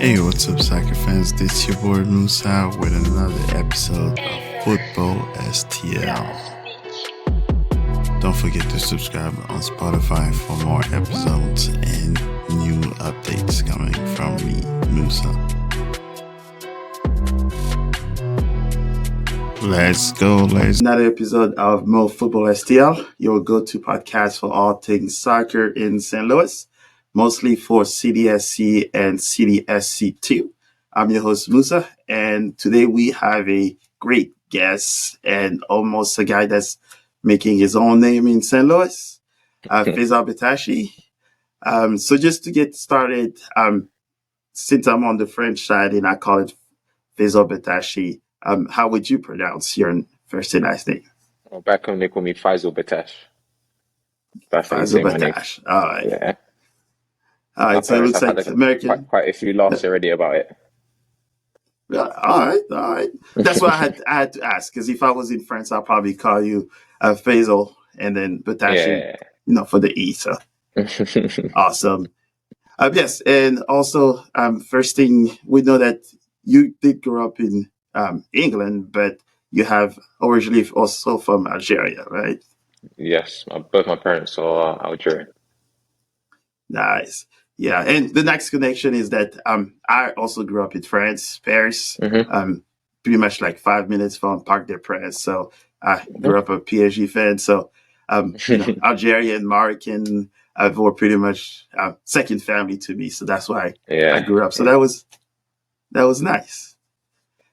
Hey, what's up, soccer fans? This your boy Musa with another episode of Football STL. Don't forget to subscribe on Spotify for more episodes and new updates coming from me, Musa. Let's go. Another episode of Mo Football STL, your go-to podcast for all things soccer in St. Louis, mostly for CDSC and CDSC2. I'm your host, Musa, and today we have a great guest and almost a guy that's making his own name in St. Louis, Faisal Abitashi. So just to get started, since I'm on the French side and I call it Faisal Abitashi, how would you pronounce your first and last name? Well, back home they call me Faisal Abitashi. That's how you Faisal say my name. Abitashi. All right. Yeah. All My right. So it parents looks have like had American. quite a few laughs already about it. All right. That's why I had to ask, because if I was in France, I'll probably call you Faisal and then Batashi, for the E. So awesome. Yes, and also, first thing, we know that you did grow up in England, but you have originally also from Algeria, right? Yes, both my parents are Algerian. Nice. Yeah, and the next connection is that I also grew up in France, Paris, pretty much like 5 minutes from Parc des Princes. So I grew up a PSG fan. So, Algerian, Moroccan were pretty much second family to me. So that's why I grew up. So that was nice.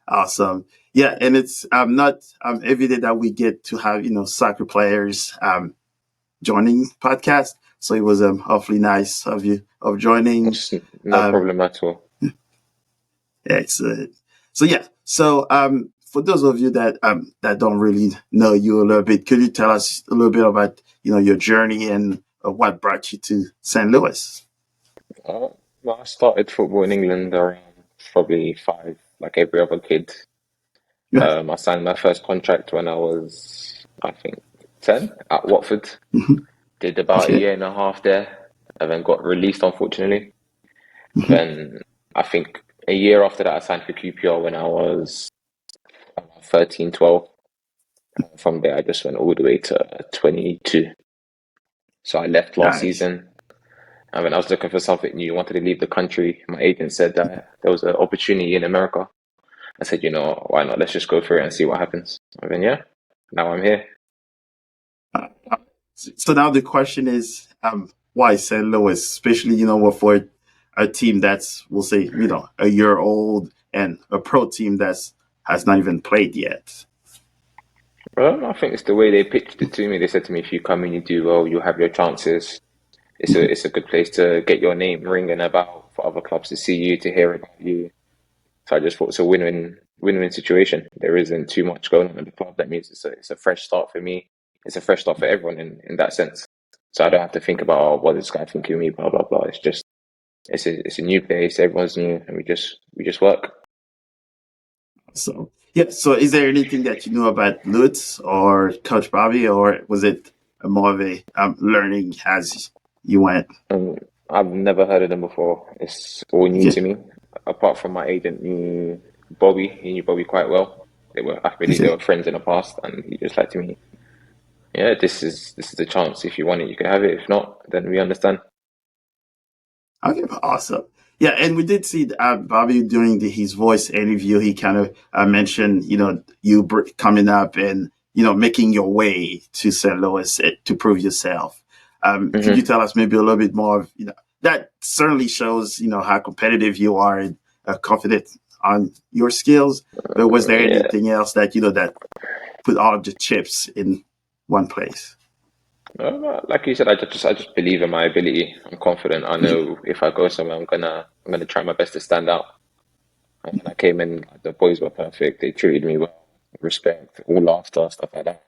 Awesome. Yeah, and it's not every day that we get to have, soccer players joining podcast. So it was awfully nice of you of joining. No problem at all. Excellent. So yeah. So for those of you that don't really know you a little bit, could you tell us a little bit about your journey and what brought you to St. Louis? Well, I started football in England around probably 5, like every other kid. Yeah. I signed my first contract when I was, I think, 10 at Watford. Did about a year and a half there, and then got released, unfortunately. Then I think a year after that, I signed for QPR when I was 13, 12. From there, I just went all the way to 22. So I left last season. And when I was looking for something new, wanted to leave the country, my agent said that there was an opportunity in America. I said, why not? Let's just go for it and see what happens. And then, now I'm here. So now the question is, why St. Louis, especially, for a team that's, we'll say, a year old and a pro team that's has not even played yet? Well, I think it's the way they pitched it to me. They said to me, if you come in, you do well, you have your chances. It's a good place to get your name ringing about for other clubs to see you, to hear about you. So I just thought it's a win-win situation. There isn't too much going on in the club. That means it's a fresh start for me. It's a fresh start for everyone in that sense. So I don't have to think about what this guy thinking of me, blah blah blah. It's just it's a new place. Everyone's new, and we just work. So yeah. So is there anything that you know about Lutz or Coach Bobby, or was it more of a learning as you went? I've never heard of them before. It's all new to me. Apart from my agent knew Bobby, he knew Bobby quite well. They were friends in the past, and he just said to me, "Yeah, this is the chance. If you want it, you can have it. If not, then we understand." Okay, awesome. Yeah, and we did see Bobby during his voice interview. He kind of mentioned, you coming up and making your way to St. Louis to prove yourself. Could you tell us maybe a little bit more of that? Certainly shows how competitive you are and confident on your skills. But was there anything else that that put all of the chips in one place? Like you said, I just believe in my ability. I'm confident. I know if I go somewhere, I'm gonna try my best to stand out. And when I came in, the boys were perfect. They treated me well, respect, all laughter, stuff like that.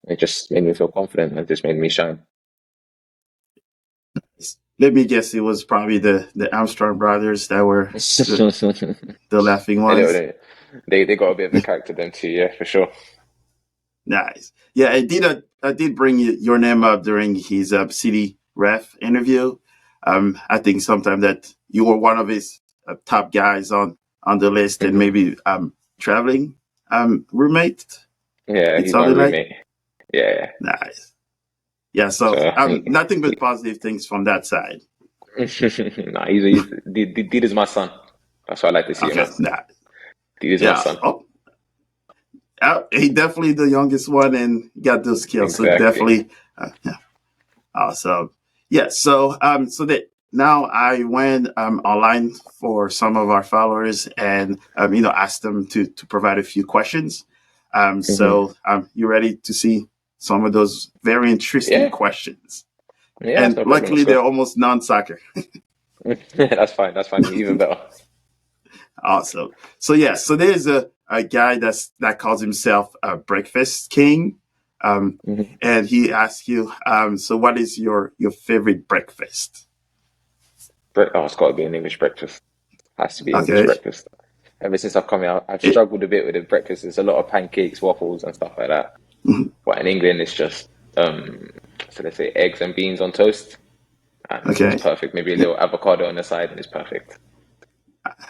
It just made me feel confident. It just made me shine. Let me guess, it was probably the Armstrong brothers that were the laughing ones. They got a bit of a character then too, yeah, for sure. Nice. Yeah, I did bring your name up during his city ref interview. I think sometime that you were one of his top guys on the list, and Hmm. maybe traveling roommate. Yeah, It he's my sounded like roommate. Yeah, nice. Yeah, so so nothing but positive things from that side. nah, Deed is my son. That's what I like to see him Okay, as. nah, Deed is my yeah. son. Oh, he definitely the youngest one and got those skills. So Exactly. definitely, yeah, awesome. Yeah. So that now I went online for some of our followers and asked them to provide a few questions. Hmm. You ready to see some of those very interesting Yeah, questions? yeah, that's And no problem. Let's luckily, they're go. almost non-soccer. That's fine. That's fine. Even better. Awesome. So there's a guy that calls himself a breakfast king. Um, Hmm. and he asks you, so what is your favorite breakfast? Oh, it's got to be an English breakfast. Has to be English Okay. breakfast. Ever since I've come here, I've It, struggled a bit with the breakfast. There's a lot of pancakes, waffles, and stuff like that. mhm, But in England, it's just so they say eggs and beans on toast, and it's okay. perfect. Maybe a little avocado on the side, and it's perfect.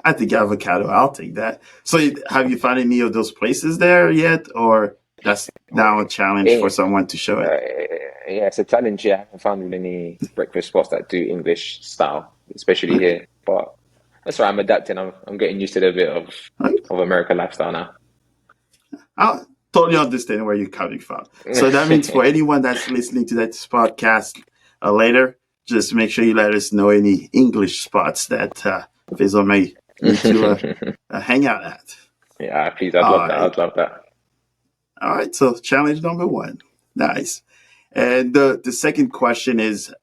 I think avocado. I'll take that. So have you found any of those places there yet, or that's now a challenge for Eh, someone to show it? yeah, it's a challenge. Yeah, I haven't found any breakfast spots that do English style, especially Okay. here. But that's why I'm adapting. I'm getting used to the bit Okay. of American lifestyle now. I totally understand where you're coming from. So that means for anyone that's listening to that podcast later, just make sure you let us know any English spots that Faisal may need to hang out at. Yeah, please, I'd All love that. right. I'd love that. All right. So challenge number one. Nice. And the second question is,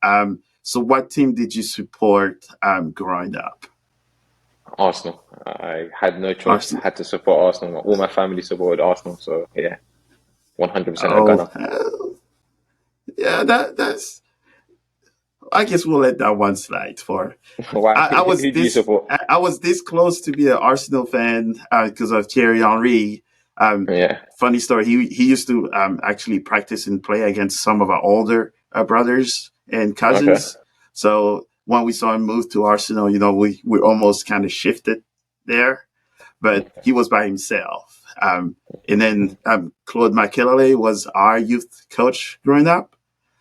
so what team did you support growing up? Arsenal. I had no choice. Arsenal. Had to support Arsenal. All my family supported Arsenal. So yeah, 100% a Oh, gunner. yeah. That's. I guess we'll let that one slide for. Why? I Who was do you this support? I was this close to be an Arsenal fan because of Thierry Henry. Yeah. Funny story. He used to actually practice and play against some of our older brothers and Okay. cousins. So when we saw him move to Arsenal, we almost kind of shifted there. But he was by himself. And then Claude Makelele was our youth coach growing up.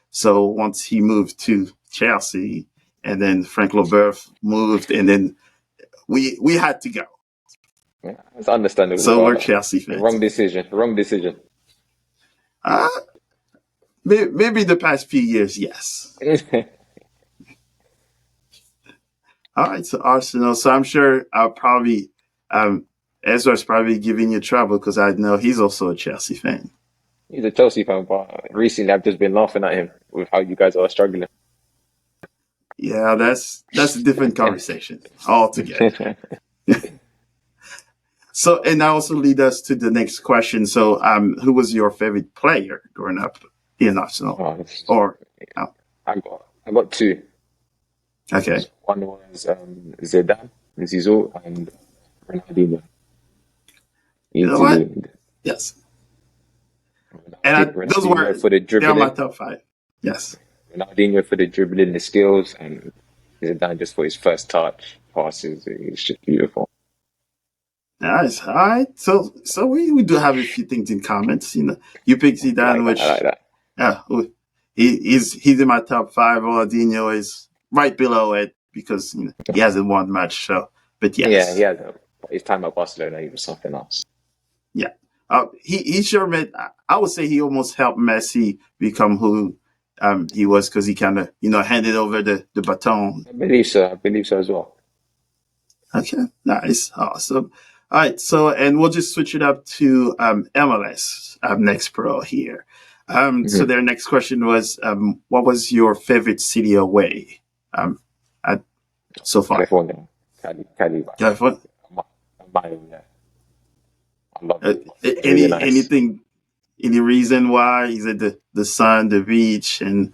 So once he moved to Chelsea, and then Frank Leboeuf moved, and then we had to go. Yeah, it's understandable. So we're But Chelsea fans. wrong decision. Wrong decision. Uh, maybe the past few years, yes. All right, so Arsenal. So I'm sure I'll probably Ezra's probably giving you trouble because I know he's also a Chelsea fan. He's a Chelsea fan, but recently I've just been laughing at him with how you guys are struggling. Yeah, that's a different conversation altogether. So, and that also lead us to the next question. So, who was your favorite player growing up in Arsenal? Oh, Or, oh, I got two. okay, One was Zidane, Zizou, and Ronaldinho. you know what? Easily Yes, and those Ronaldinho were for the they're my dribbling, top five. Yes, Ronaldinho for the dribbling, the skills, and Zidane just for his first touch, passes. It's just beautiful. nice. All right, so we do have a few things in common. You picked I Zidane, like that. I like which that. yeah, he's in my top five. Ronaldinho is right below it because he hasn't won much. So, but Yeah, he yes. had his time at Barcelona. He was something else. Yeah. He sure made. I would say he almost helped Messi become who he was because he kind of handed over the baton. I believe so. I believe so as well. Okay, nice, awesome. All right, so and we'll just switch it up to MLS next pro here. So Hmm. their next question was, what was your favorite city away um, at, so far? California, Cali, Yeah, fun. yeah. I loved Uh, it. It was really nice. anything? Any reason why? Is it the sun, the beach, and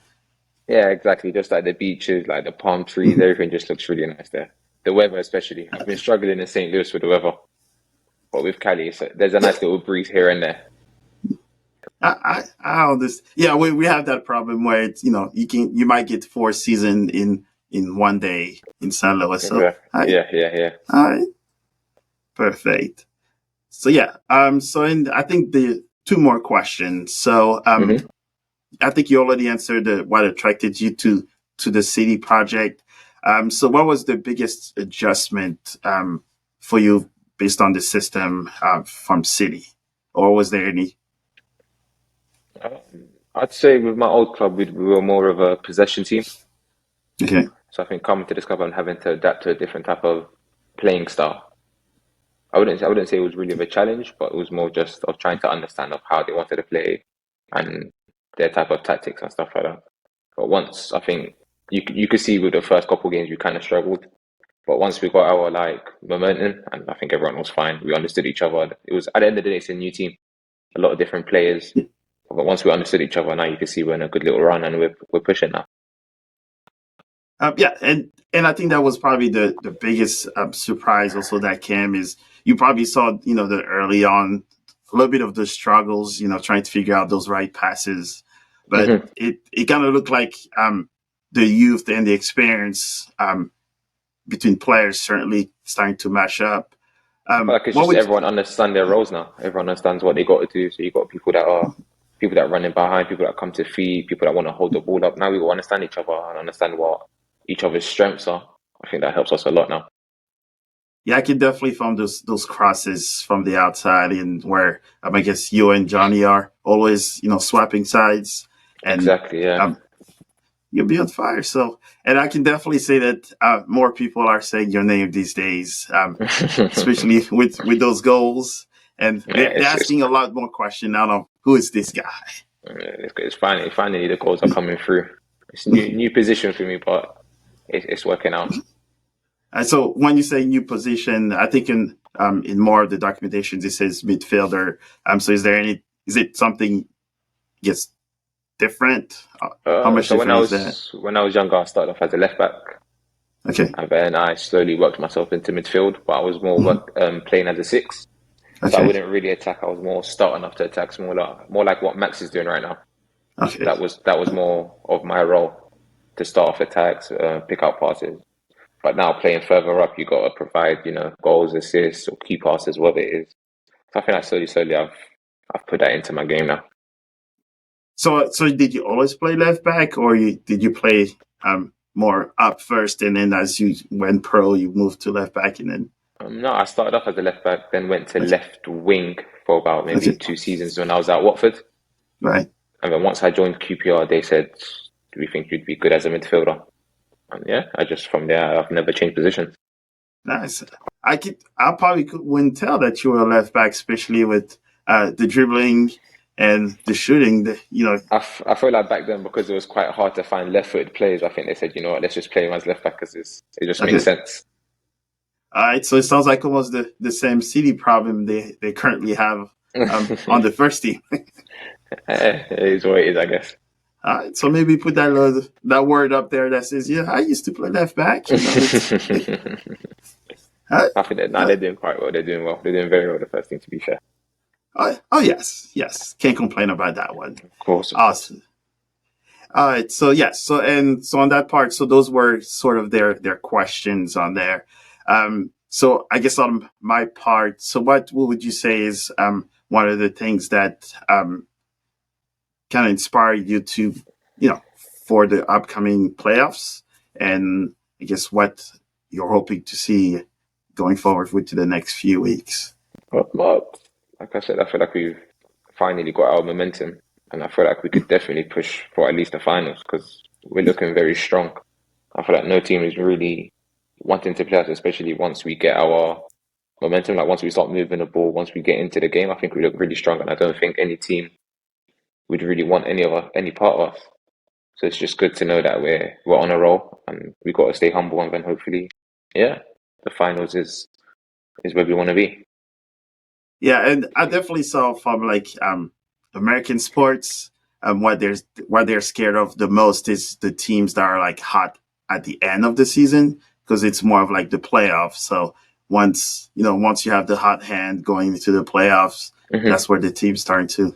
Yeah, exactly. Just like the beaches, like the palm trees, everything just looks really nice there. The weather, especially. I've been struggling in St. Louis with the weather, but with Cali, there's a yeah, nice little breeze here and there. I don't this. Yeah, we have that problem where it's you might get 4 season in in one day in St. Louis. So, Yeah, yeah. all right, perfect. So yeah, I think the two more questions. So Hmm. I think you already answered what attracted you to the city project. So what was the biggest adjustment for you based on the system from city, or was there any? I'd say with my old club, we were more of a possession team. Okay. So I think coming to this club and having to adapt to a different type of playing style. I wouldn't say it was really of a challenge, but it was more just of trying to understand of how they wanted to play and their type of tactics and stuff like that. But once I think you could see with the first couple of games we kind of struggled, but once we got our like momentum, and I think everyone was fine. We understood each other. It was at the end of the day, it's a new team, a lot of different players. But once we understood each other, now you can see we're in a good little run and we're pushing now. Yeah, and I think that was probably the biggest surprise. Also, that came is you probably saw the early on a little bit of the struggles, trying to figure out those right passes, but Hmm. it kind of looked like the youth and the experience between players certainly starting to mash up. I feel like it's What just would everyone understand their roles now. Everyone understands what they got to do. So you got people that are running behind, people that come to feed, people that want to hold the ball up. Now we will understand each other and understand what each other's strengths are. I think that helps us a lot now. Yeah, I can definitely find those crosses from the outside, and where I guess you and Johnny are always swapping sides, and Exactly, yeah. um, you'll be on fire. So, and I can definitely say that more people are saying your name these days, especially with those goals, and Yeah, they're asking a lot more question now of who is this guy. it's finally the goals are coming through. It's a new position for me, but it's working out. And so when you say new position, I think in more of the documentations it says midfielder. So is it something gets different? How much So different is that? when I was younger, I started off as a left back, Okay. and then I slowly worked myself into midfield. But I was more Mhm. playing as a six, so I Okay. wouldn't really attack. I was more starting off to attack, more like what Max is doing right now. Okay. That was more of my role to start off attacks, pick out passes. But now playing further up, you got to provide goals, assists, or key passes, whatever it is. So I think that slowly I've put that into my game now. So did you always play left back, or did you play more up first, and then as you went pro, you moved to left back, and then No, I started off as a left back, then went to okay, left wing for about maybe okay, 2 seasons when I was at Watford. right, And then once I joined QPR, they said, "Do we think you'd be good as a midfielder?" And yeah, I just from there I've never changed positions. nice. I probably wouldn't tell that you were a left back, especially with the dribbling and the shooting. I feel like back then because it was quite hard to find left-footed players. I think they said, you know what, let's just play him as left back because it just makes Okay. sense. All right, so it sounds like almost the same city problem they currently have on the first team. It is what it is, I guess. All right, so maybe put that word up there that says, "Yeah, I used to play left back." It's uh, I think that now uh, they're doing quite well. They're doing well. They're doing very well. The first thing, to be fair. oh yes, yes, can't complain about that one. Of course, of course. Awesome. All right, so yes, so on that part, so those were sort of their questions on there. So I guess on my part, so what would you say is one of the things that kind of inspired you to, for the upcoming playoffs, and I guess what you're hoping to see going forward with the next few weeks. But like I said, I feel like we've finally got our momentum, and I feel like we could definitely push for at least the finals because we're looking very strong. I feel like no team is really wanting to play us, especially once we get our momentum. Like once we start moving the ball, once we get into the game, I think we look really strong, and I don't think any team would really want any part of us. So it's just good to know that we're on a roll, and we got to stay humble, and then hopefully, yeah, the finals is where we want to be. Yeah, and I definitely saw from like American sports, what they're scared of the most is the teams that are like hot at the end of the season because it's more of like the playoffs. So once you have the hot hand going into the playoffs, Hmm. that's where the team's starting to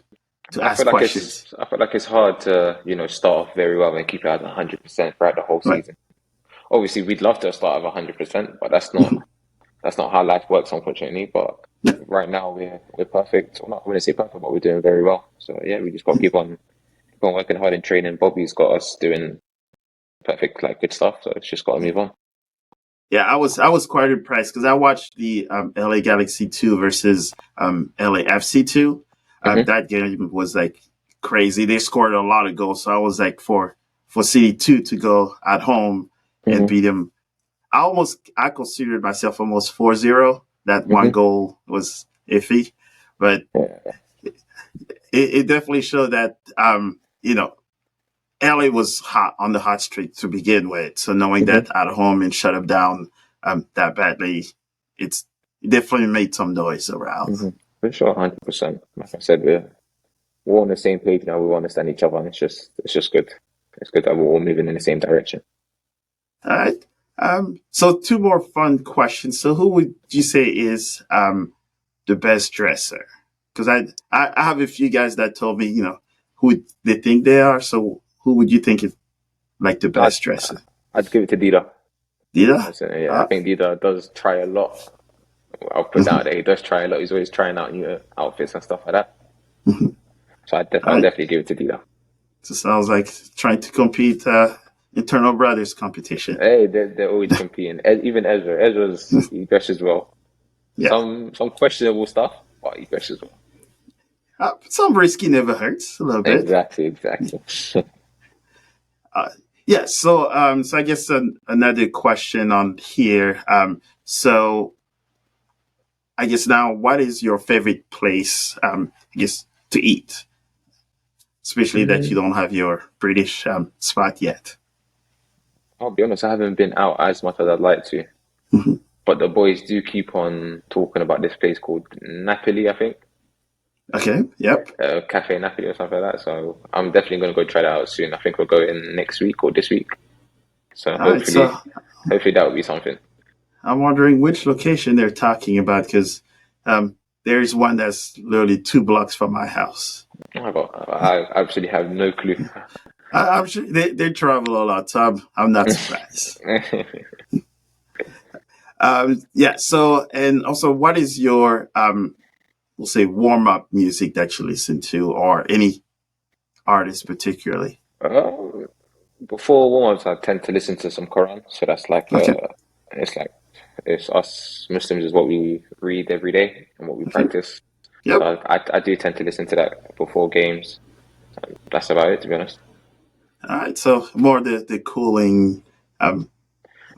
I ask feel like questions. it's I feel like it's hard to start off very well and keep it at 100% throughout the whole Right. season. obviously we'd love to start at 100%, but that's not how life works, unfortunately. But right now we're perfect. Well, not, I wouldn't say perfect, but we're doing very well. So yeah, we just got to keep on working hard in training. Bobby's got us doing perfect, like good stuff. So it's just got to move on. Yeah, I was quite impressed because I watched the LA Galaxy 2 versus LAFC 2. Hmm. That game was like crazy. They scored a lot of goals, so I was like for City 2 to go at home and Hmm. beat them. I considered myself almost 4-0. That one Hmm. goal was iffy, but Yeah. it definitely showed that LA was hot on the hot streak to begin with. So knowing Hmm. that at home and shut them down that badly, it definitely made some noise around. Hmm. For sure, 100%. Like I said, we're on the same page now. We understand each other, and it's just good. It's good that we're all moving in the same direction. All right. So two more fun questions. So who would you say is the best dresser? Because I have a few guys that told me who they think they are. So who would you think is like the I'd best dresser? I'd give it to Dida. Dida? Yeah, I think Dida does try a lot. I'll put that out there. He does try a lot. He's always trying out new outfits and stuff like that. So All I'd right. definitely give it to Dida. So sounds like trying to compete internal brothers competition. Hey, they're always competing. Even Ezra. He dresses well. Yeah. Some questionable stuff, but he dresses well. Some risky never hurts a little bit. Exactly. Uh, yeah. So I guess another question on here. So I guess now, what is your favorite place? I guess to eat, especially that you Mm, don't have your British spot yet. I'll be honest, I haven't been out as much as I'd like to, Mhm. but the boys do keep on talking about this place called Napoli, I think. Okay. Yep. Cafe Napoli or something like that. So I'm definitely going to go try that out soon. I think we'll go in next week or this week. So All right. So hopefully that will be something. I'm wondering which location they're talking about because there's one that's literally 2 blocks from my house. I absolutely have no clue. I'm sure they travel a lot, so I'm not surprised. Yeah. So, and also, what is your we'll say warm up music that you listen to, or any artist particularly? Uh, Before warm-ups, I tend to listen to some Quran. So that's Okay. it's like, it's us Muslims is what we read every day and what we Okay. practice. So Yep. I do tend to listen to that before games. That's about it, to be honest. All right. So more the cooling um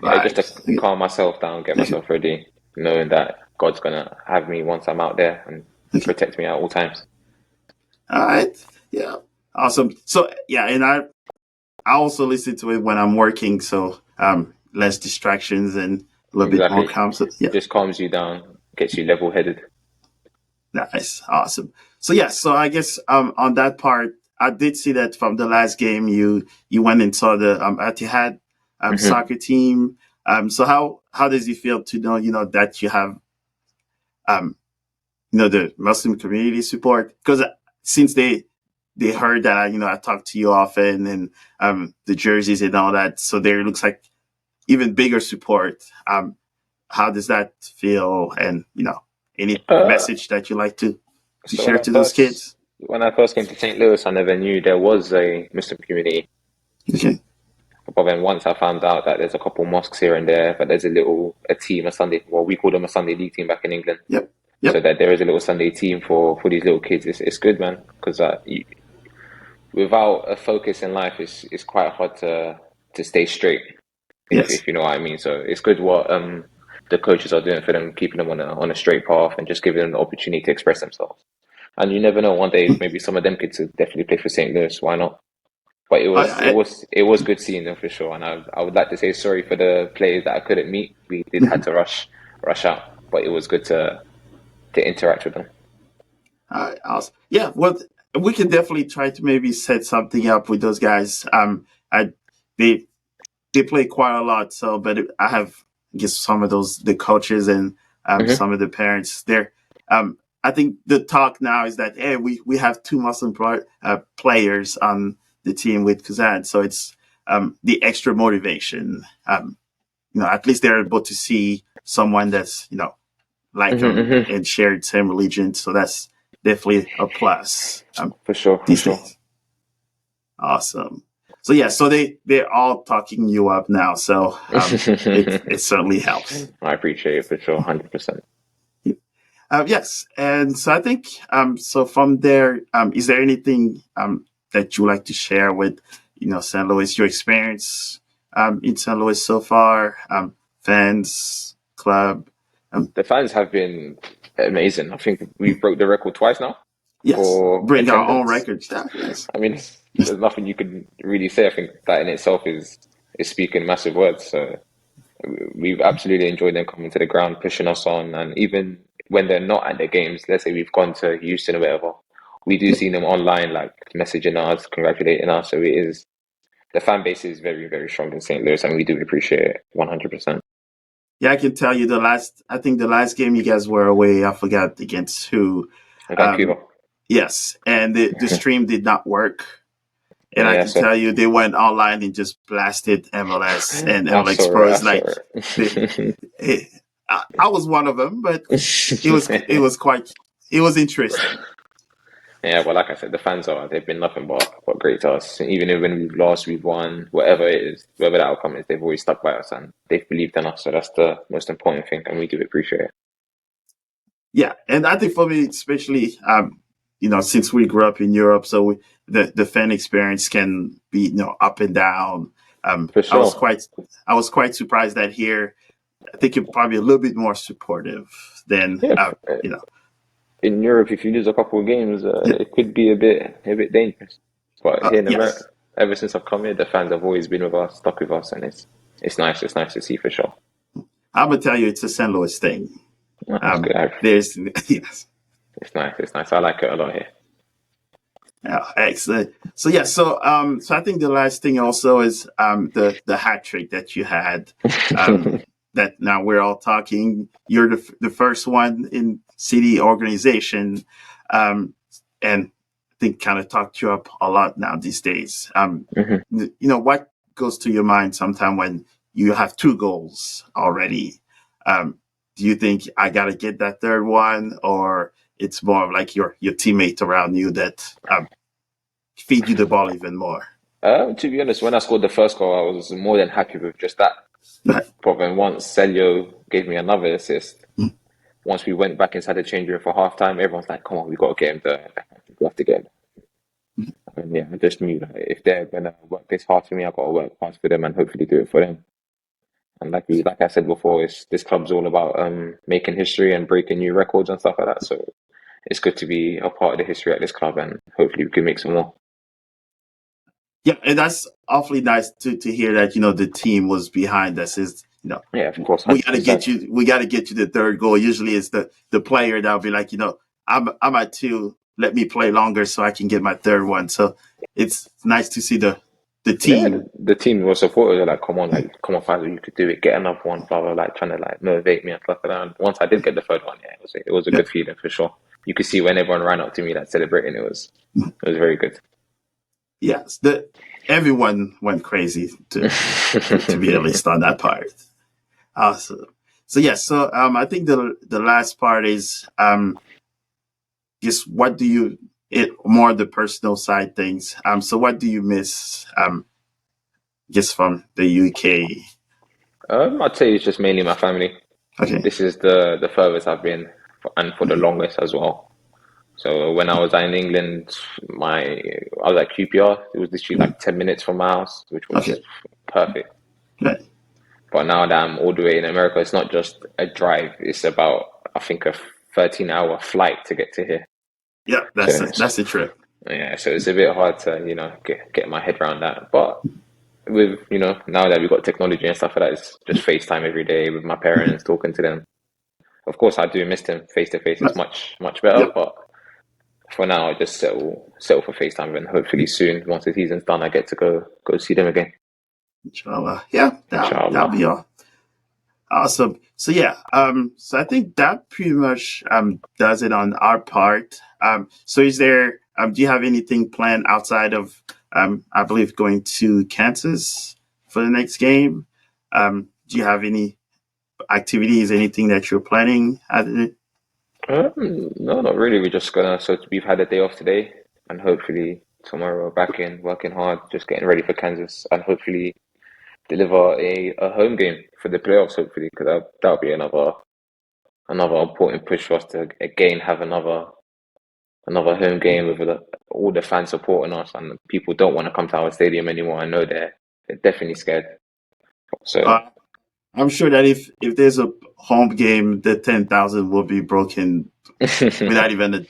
Yeah, just to vibes. Okay. calm myself down, get Okay. myself ready, knowing that God's gonna have me once I'm out there and Okay. protect me at all times. All right. Yeah. Awesome. So yeah, and I also listen to it when I'm working, so less distractions and a little bit more Exactly. calm. So yeah, Just calms you down, gets you level-headed. nice, awesome. So yeah, so I guess on that part, I did see that from the last game you went and saw the Etihad Hmm. soccer team. So how does it feel to know that you have um the Muslim community support? Because since they heard that I talk to you often and the jerseys and all that, so there looks like even bigger support. How does that feel? And any Uh, message that you like to so share to those kids? when I first came to St. Louis, I never knew there was a Muslim community. Okay. But then once I found out that there's a couple mosques here and there, but there's a team, a Sunday, well, we call them a Sunday league team back in England. Yep. So Yep. that there is a little Sunday team for these little kids. It's good, man, because without a focus in life, it's quite hard to stay straight, Yes. if you know what I mean. So it's good what the coaches are doing for them, keeping them on a straight path and just giving them the opportunity to express themselves. And you never know, one day maybe some of them kids could definitely play for St. Louis. Why not? But I, it was good seeing them for sure. And I would like to say sorry for the players that I couldn't meet. We did had to rush out, but it was good to interact with them. awesome. Yeah. Well, we can definitely try to maybe set something up with those guys. I they they play quite a lot. So, but I have, I guess, some of those the coaches and Hmm. some of the parents there. I think the talk now is that hey, we have two Muslim players on the team with Kazan, so it's the extra motivation. at least they're able to see someone that's like them and shared same religion. So that's definitely a plus For sure, for these sure. days. Awesome. So yeah, so they're all talking you up now. So it certainly helps. I appreciate it for sure, 100%. Yes, and so I think so from there, is there anything that you like to share with St. Louis, your experience in St. Louis so far, fans, club? The fans have been amazing. I think we broke the record twice now Yes, for bring our own attendance. records. Yeah, yes. I mean, there's nothing you can really say. I think that in itself is speaking massive words. So we've absolutely enjoyed them coming to the ground, pushing us on, and even when they're not at the games, let's say we've gone to Houston or whatever, we do Yeah, see them online, like messaging us, congratulating us. So it is the fan base is very, very strong in St. Louis, and we do appreciate it 100%. yeah. I can tell you I think the last game you guys were away, I forgot against who. Vancouver. Um, yes, and the stream did not work. And I Yeah, can so tell you, they went online and just blasted MLS and I MLS saw it. I Express. saw Like, they, it. I was one of them, but it was interesting. Yeah, well, like I said, the fans they've been nothing but great to us. Even if when we've lost, we've won, whatever it is, whatever the outcome is, they've always stuck by us and they've believed in us. So that's the most important thing, and we do appreciate it. Yeah, and I think for me, especially, since we grew up in Europe, so the fan experience can be up and down. For I was sure. quite surprised that here, I think you're probably a little bit more supportive than Yeah, in Europe, if you lose a couple of games, yeah, it could be a bit dangerous. But here in America, yes. ever since I've come here, the fans have always been with us, stuck with us, and it's nice. It's nice to see for sure. I'm gonna tell you, it's a St. Louis thing. Oh, that's good. There's yes. It's nice. It's nice. I like it a lot here. Yeah, excellent. So yeah, so I think the last thing also is the hat trick that you had. That now we're all talking. You're the first one in city organization, and I think kind of talked you up a lot now these days. What goes to your mind sometime when you have two goals already? Um, do you think I got to get that third one, or it's more of like your teammate around you that feed you the ball even more? To be honest, when I scored the first goal, I was more than happy with just that. Right. But then once Celio gave me another assist, Mm. once we went back inside the change room for halftime, everyone's like, "Come on, we got to get him there. We have to get him." And yeah, I just knew that if they're gonna work this hard for me, I got to work hard for them and hopefully do it for them. And like I said before, this club's all about making history and breaking new records and stuff like that. So it's good to be a part of the history at this club, and hopefully we can make some more. Yeah, and that's awfully nice to hear that the team was behind us. Is Yeah, of course, we 100%. got to get you the third goal. Usually, it's the player that'll be like, I'm at two. Let me play longer so I can get my third one. So it's nice to see the Yeah, team. the team was supportive. They're like, come on, Faisal, you could do it. Get another one, blah blah, like trying to like motivate me and stuff like that. And once I did get the third one, yeah, it was a Yeah. good feeling for sure. You could see when everyone ran up to me, like celebrating. It was very good. Yes, everyone went crazy to be at least on that part. Awesome. So yes, so I think the last part is just what do you it more the personal side things. So what do you miss just from the UK? I'd say it's just mainly my family. Okay. This is the furthest I've been, and for the longest as well. So when I was in England, I was at QPR. It was literally like 10 minutes from my house, which was Okay. perfect. Right. But now that I'm all the way in America, it's not just a drive. It's about I think a 13-hour flight to get to here. Yeah, So that's the trip. yeah, so it's a bit hard to get my head around that. But with now that we've got technology and stuff like that, it's just FaceTime every day with my parents, talking to them. Of course, I do miss them face to face. It's Right. much much better, Yep. but for now, I just settle for FaceTime, and hopefully soon, once the season's done, I get to go see them again. Inshallah. Yeah, that'll Inshallah. be all. Awesome. So yeah, so I think that pretty much does it on our part. So is there do you have anything planned outside of I believe going to Kansas for the next game? do you have any activities, anything that you're planning at it? No, not really. So we've had a day off today, and hopefully tomorrow we're back in working hard, just getting ready for Kansas, and hopefully deliver a home game for the playoffs. Hopefully, because that'll be another important push for us to again have another home game with all the fans supporting us, and people don't want to come to our stadium anymore. I know they're definitely scared. So Uh, I'm sure that if there's a home game, the 10,000 will be broken without even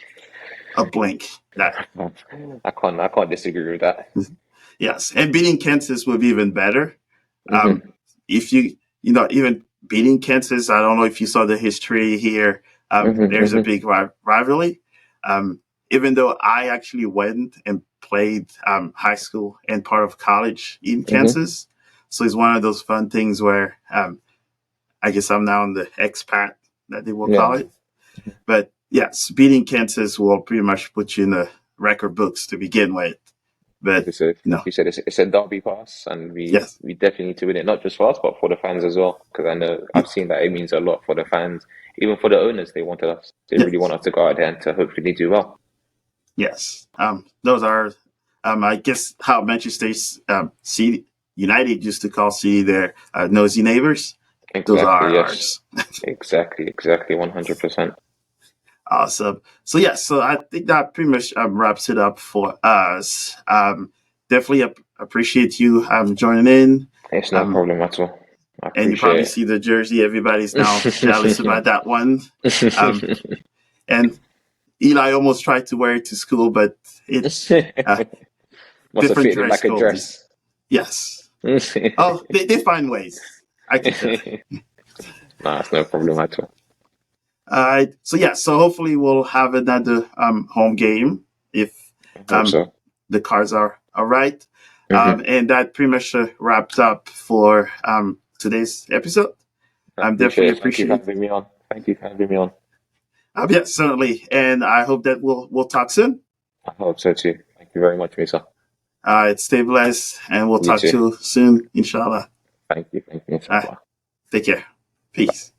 a blink. That I can't disagree with that. yes, and beating Kansas would be even better. Um, Hmm. if even beating Kansas, I don't know if you saw the history here. Hmm. There's a Hmm. big rivalry. Um, Even though I actually went and played high school and part of college in Hmm. Kansas, so it's one of those fun things where I guess I'm now in the expat that they will call Yeah. it. But yes, beating Kansas will pretty much put you in the record books to begin with. Like But you said, no, it's a derby pass, and we yes, we definitely need to win it, not just for us, but for the fans as well. Because I know I've seen that it means a lot for the fans, even for the owners. They really want yes, us to go out there and to hopefully do well. yes. Those are, I guess, how Manchester City United used to call City their nosy neighbors. Those Exactly. are Yes. ours. Exactly. 100%. Awesome. So yeah, so I think that pretty much wraps it up for us. Definitely appreciate you joining in. It's no Um, problem at all. I and you probably appreciate see the jersey. Everybody's now jealous it. about that one. Um, and Eli almost tried to wear it to school, but it's Must have different fitted him dress like a code. dress. Yes. Oh, they find ways. I can tell. Nah, it's no problem at all. All right. So yeah. So hopefully we'll have another home game if I hope um, so. the cards are all right. Hmm. And that pretty much wrapped up for today's episode. I appreciate Definitely it. Thank you for appreciate. having me on. Thank you for having me on. Yeah, certainly. And I hope that we'll talk soon. I hope so too. Thank you very much, Misa. Stay blessed, and we'll You talk too. to you soon, inshallah. Thank you. Thank you, Uh, inshallah. Take care. Peace.